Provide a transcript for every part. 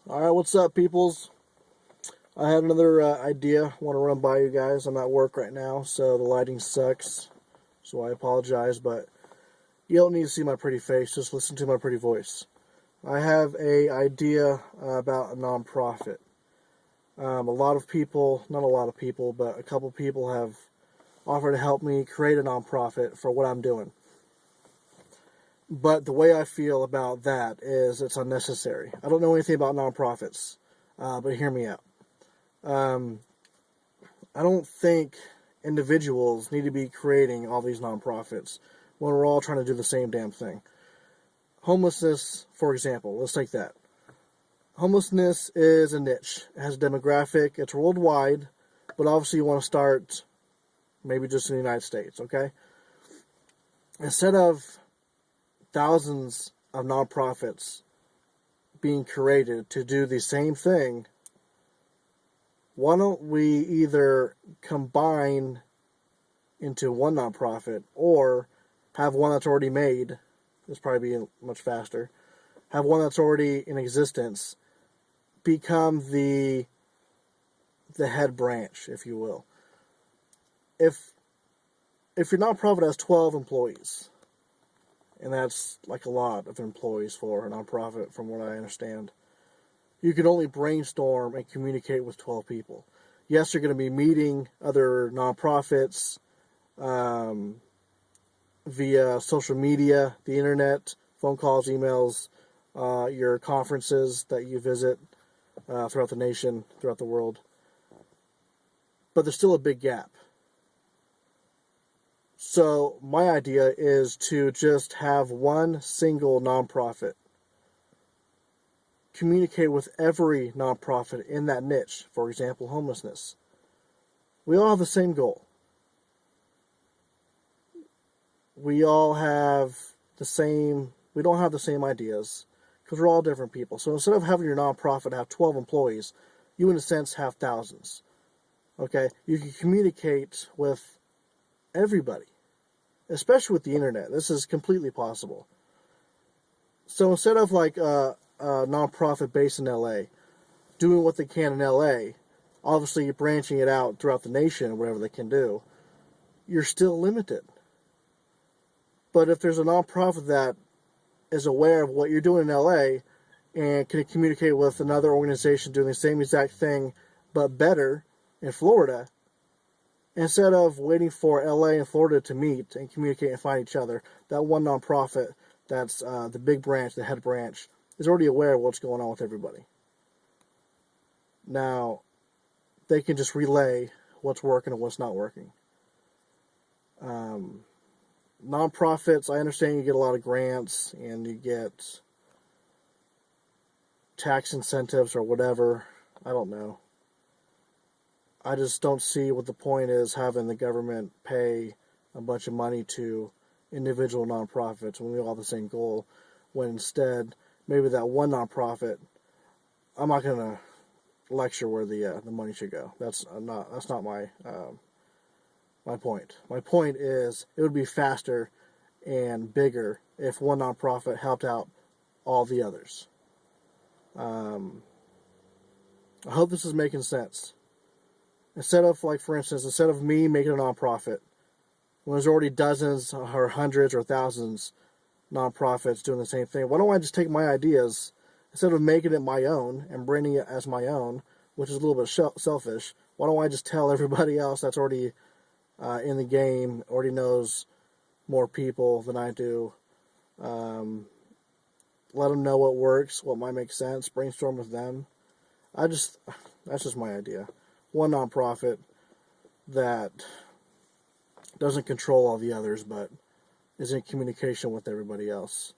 Alright, what's up, peoples? I had another idea I want to run by you guys. I'm at work right now, so the lighting sucks, so I apologize, but you don't need to see my pretty face, just listen to my pretty voice. I have a idea about a nonprofit. A lot of people, not a lot of people, but a couple people have offered to help me create a nonprofit for what I'm doing. But the way I feel about that is it's unnecessary. I don't know anything about nonprofits, but hear me out. I don't think individuals need to be creating all these nonprofits when we're all trying to do the same damn thing. Homelessness, for example, let's take that. Homelessness is a niche. It has a demographic. It's worldwide, but obviously you want to start maybe just in the United States, okay? Instead of thousands of nonprofits being created to do the same thing, why don't we either combine into one nonprofit or have one that's already made? This probably be much faster. Have one that's already in existence become the head branch, if you will. If your nonprofit has 12 employees, and that's like a lot of employees for a nonprofit from what I understand, you can only brainstorm and communicate with 12 people. Yes, you're going to be meeting other nonprofits via social media, the internet, phone calls, emails, your conferences that you visit throughout the nation, throughout the world. But there's still a big gap. So my idea is to just have one single nonprofit communicate with every nonprofit in that niche. For example, homelessness. We all have the same goal. We all have the same, we don't have the same ideas because we're all different people. So instead of having your nonprofit have 12 employees, you in a sense have thousands. Okay? You can communicate with everybody, especially with the internet. This is completely possible. So instead of like a nonprofit based in LA doing what they can in LA, obviously branching it out throughout the nation, whatever they can do, you're still limited. But if there's a nonprofit that is aware of what you're doing in LA and can communicate with another organization doing the same exact thing but better in Florida, instead of waiting for LA and Florida to meet and communicate and find each other, that one nonprofit that's the big branch, the head branch, is already aware of what's going on with everybody. Now, they can just relay what's working and what's not working. Nonprofits, I understand you get a lot of grants and you get tax incentives or whatever. I don't know. I just don't see what the point is having the government pay a bunch of money to individual nonprofits when we all have the same goal, when instead maybe that one nonprofit, I'm not going to lecture where the money should go. That's not my my point. My point is it would be faster and bigger if one nonprofit helped out all the others. I hope this is making sense. Instead of, like, for instance, instead of me making a nonprofit, when there's already dozens or hundreds or thousands nonprofits doing the same thing, why don't I just take my ideas, instead of making it my own and branding it as my own, which is a little bit selfish, why don't I just tell everybody else that's already in the game, already knows more people than I do, let them know what works, what might make sense, brainstorm with them. That's just my idea. One nonprofit that doesn't control all the others, but is in communication with everybody else.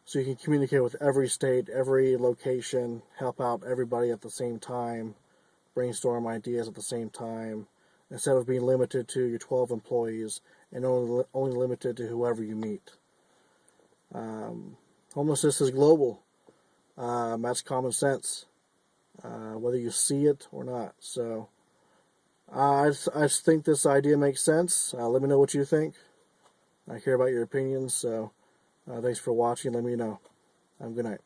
So you can communicate with every state, every location, help out everybody at the same time, brainstorm ideas at the same time, instead of being limited to your 12 employees and only limited to whoever you meet. Homelessness is global. That's common sense, whether you see it or not. So I just think this idea makes sense. Let me know what you think. I care about your opinions, so thanks for watching. Let me know. Have a good night.